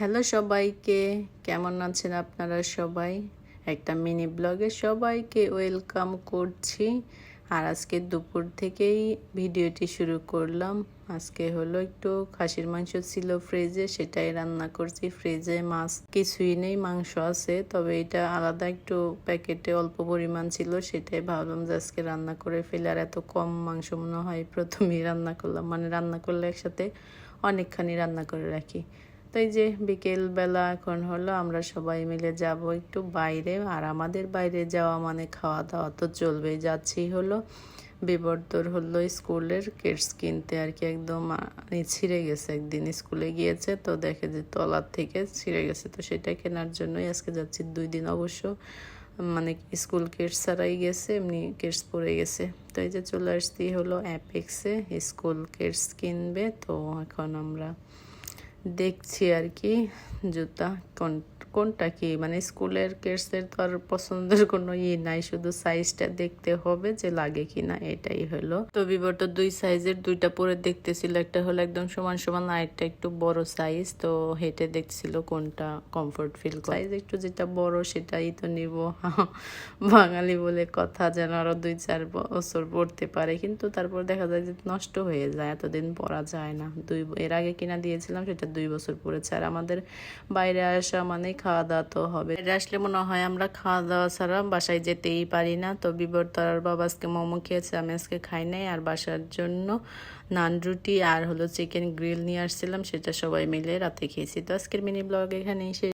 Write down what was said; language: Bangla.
হ্যালো সবাইকে, কেমন আছেন আপনারা সবাই? একটা মিনি ব্লগে সবাইকে ওয়েলকাম করছি। আর আজকে দুপুর থেকেই ভিডিওটি শুরু করলাম। আজকে হলো একটু খাসির মাংস ছিল ফ্রিজে, সেটাই রান্না করছি। ফ্রিজে মাছ কিছুই নেই, মাংস আছে, তবে এটা আলাদা একটু প্যাকেটে অল্প পরিমাণ ছিল, সেটাই ভাবলাম যে আজকে রান্না করে ফেলে। আর এত কম মাংস মনে হয় প্রথমেই রান্না করলাম, মানে রান্না করলে একসাথে অনেকখানি রান্না করে রাখি। তো এই যে বিকেলবেলা এখন হলো, আমরা সবাই মিলে যাব একটু বাইরে। আর আমাদের বাইরে যাওয়া মানে খাওয়া দাওয়া তো চলবেই। যাচ্ছি হলো বিবর্তর হলো স্কুলের কিডস কিনতে আর কি। একদম ছিঁড়ে গেছে, একদিন স্কুলে গিয়েছে তো দেখে যে তলার থেকে ছিঁড়ে গেছে, তো সেটা কেনার জন্যই আজকে যাচ্ছি। 2 দিন অবশ্য মানে স্কুল কিডস ছাড়াই গেছে, এমনি কিডস পরে গেছে। তো এই যে চলে আসছি হলো অ্যাপেক্সে, স্কুল কিডস কিনবে। তো এখন আমরা দেখছি আর কি জুতা কোনটা কি, মানে স্কুলের কিডসের তো আর পছন্দের কোনো নাই, শুধু সাইজটা দেখতে হবে যে লাগে কিনা, এটাই হলো। তো বিবর তো 2 সাইজের 2টা পরে দেখতেছিল, একটা হলো একদম সমান সমান, আরেকটা একটু বড় সাইজ। তো হেঁটে দেখছিল কোনটা কমফোর্ট ফিল করে। সাইজ একটু যেটা বড় সেটাই তো নিব। বাঙালি বলে কথা, যেন আরো 2-4 বছর পড়তে পারে, কিন্তু তারপর দেখা যায় যে নষ্ট হয়ে যায়, এতদিন পরা যায় না। এর আগে কিনা দিয়েছিলাম, সেটা 2 বছর পরেছে। আর আমাদের বাইরে আসা মানে খাওয়া দাওয়া তো হবে। বাইরে আসলে মনে হয় আমরা খাওয়া দাওয়া ছাড়া বাসায় যেতেই পারি না। তো বিবর তার বাবা আজকে মোমো খেয়েছে, আমি আজকে খাই নাই। আর বাসার জন্য নান রুটি আর হলো চিকেন গ্রিল নিয়ে আসছিলাম, সেটা সবাই মিলে রাতে খেয়েছি। তো আজকের মিনি ব্লগ এখানেই শেষ।